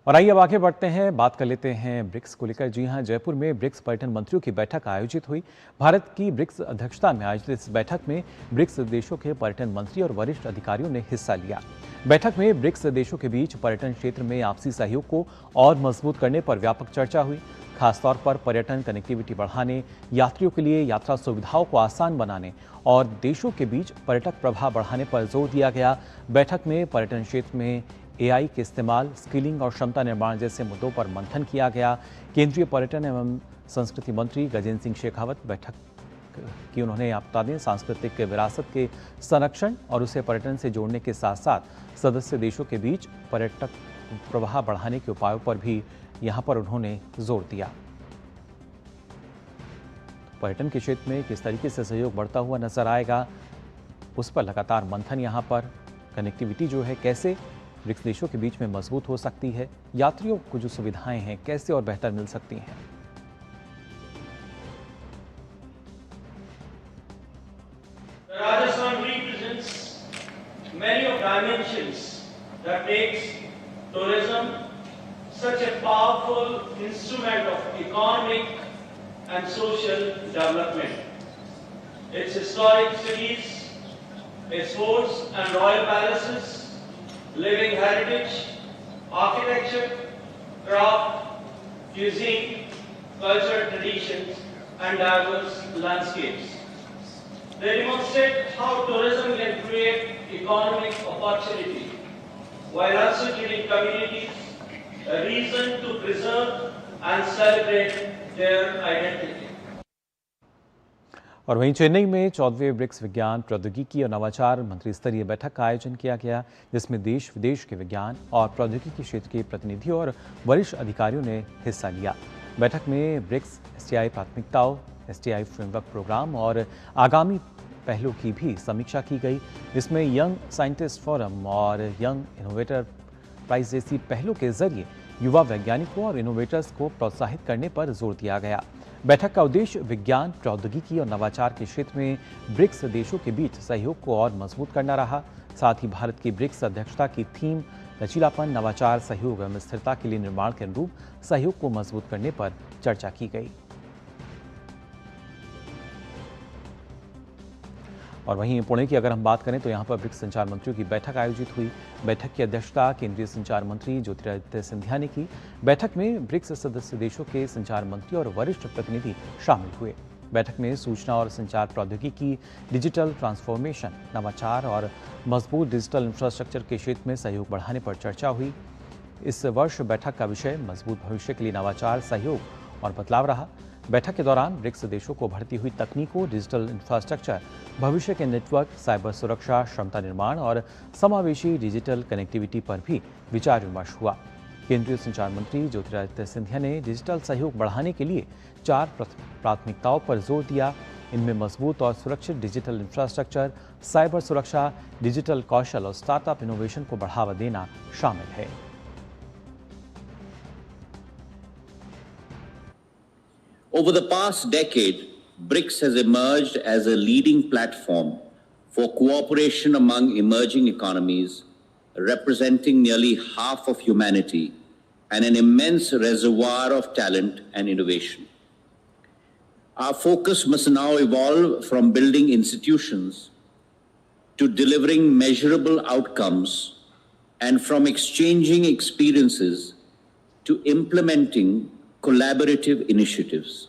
और आइए अब आगे बढ़ते हैं, बात कर लेते हैं ब्रिक्स को लेकर। जी हां, जयपुर में ब्रिक्स पर्यटन मंत्रियों की बैठक आयोजित हुई। भारत की ब्रिक्स अध्यक्षता में आयोजित इस बैठक में ब्रिक्स देशों के पर्यटन मंत्री और वरिष्ठ अधिकारियों ने हिस्सा लिया। बैठक में ब्रिक्स देशों के बीच पर्यटन क्षेत्र में आपसी सहयोग को और मजबूत करने पर व्यापक चर्चा हुई। खासतौर पर पर्यटन कनेक्टिविटी बढ़ाने, यात्रियों के लिए यात्रा सुविधाओं को आसान बनाने और देशों के बीच पर्यटक प्रभाव बढ़ाने पर जोर दिया गया। बैठक में पर्यटन क्षेत्र में एआई के इस्तेमाल, स्किलिंग और क्षमता निर्माण जैसे मुद्दों पर मंथन किया गया। केंद्रीय पर्यटन एवं संस्कृति मंत्री गजेंद्र सिंह शेखावत बैठक की उन्होंने आप बता दें सांस्कृतिक विरासत के संरक्षण और उसे पर्यटन से जोड़ने के साथ साथ सदस्य देशों के बीच पर्यटक प्रवाह बढ़ाने के उपायों पर भी यहां पर उन्होंने जोर दिया। पर्यटन के क्षेत्र में किस तरीके से सहयोग बढ़ता हुआ नजर आएगा, उस पर लगातार मंथन। यहां पर कनेक्टिविटी जो है कैसे ब्रिक्स देशों के बीच में मजबूत हो सकती है, यात्रियों को जो सुविधाएं हैं कैसे और बेहतर मिल सकती हैं। Rajasthan represents many of dimensions that makes tourism such a powerful instrument of economic and social development. Its historic cities, its forts and royal palaces, living heritage, architecture, craft, cuisine, cultural traditions, and diverse landscapes. They demonstrate how tourism can create economic opportunity while also giving communities a reason to preserve and celebrate their identity. और वहीं चेन्नई में 14वें BRICS विज्ञान, प्रौद्योगिकी और नवाचार मंत्री स्तरीय बैठक का आयोजन किया गया, जिसमें देश विदेश के विज्ञान और प्रौद्योगिकी क्षेत्र के प्रतिनिधियों और वरिष्ठ अधिकारियों ने हिस्सा लिया। बैठक में ब्रिक्स एसटीआई प्राथमिकताओं, एसटीआई फ्रेमवर्क प्रोग्राम और आगामी पहलों की भी समीक्षा की गई। इसमें यंग साइंटिस्ट फोरम और यंग इनोवेटर प्राइज जैसी पहलों के जरिए युवा वैज्ञानिकों और इनोवेटर्स को प्रोत्साहित करने पर जोर दिया गया। बैठक का उद्देश्य विज्ञान, प्रौद्योगिकी और नवाचार के क्षेत्र में ब्रिक्स देशों के बीच सहयोग को और मजबूत करना रहा। साथ ही भारत की ब्रिक्स अध्यक्षता की थीम लचीलापन, नवाचार, सहयोग एवं स्थिरता के लिए निर्माण के अनुरूप सहयोग को मजबूत करने पर चर्चा की गई। और वहीं पुणे की अगर हम बात करें तो यहाँ पर ब्रिक्स संचार मंत्रियों की बैठक आयोजित हुई। बैठक की अध्यक्षता केंद्रीय संचार मंत्री ज्योतिरादित्य सिंधिया ने की। बैठक में ब्रिक्स सदस्य देशों के संचार मंत्री और वरिष्ठ प्रतिनिधि शामिल हुए। बैठक में सूचना और संचार प्रौद्योगिकी, डिजिटल ट्रांसफॉर्मेशन, नवाचार और मजबूत डिजिटल इंफ्रास्ट्रक्चर के क्षेत्र में सहयोग बढ़ाने पर चर्चा हुई। इस वर्ष बैठक का विषय मजबूत भविष्य के लिए नवाचार, सहयोग और बदलाव रहा। बैठक के दौरान ब्रिक्स देशों को बढ़ती हुई तकनीकों, डिजिटल इंफ्रास्ट्रक्चर, भविष्य के नेटवर्क, साइबर सुरक्षा, क्षमता निर्माण और समावेशी डिजिटल कनेक्टिविटी पर भी विचार विमर्श हुआ। केंद्रीय संचार मंत्री ज्योतिरादित्य सिंधिया ने डिजिटल सहयोग बढ़ाने के लिए 4 प्राथमिकताओं पर जोर दिया। इनमें मजबूत और सुरक्षित डिजिटल इंफ्रास्ट्रक्चर, साइबर सुरक्षा, डिजिटल कौशल और स्टार्टअप इनोवेशन को बढ़ावा देना शामिल है। Over the past decade, BRICS has emerged as a leading platform for cooperation among emerging economies, representing nearly half of humanity and an immense reservoir of talent and innovation. Our focus must now evolve from building institutions to delivering measurable outcomes and from exchanging experiences to implementing collaborative initiatives.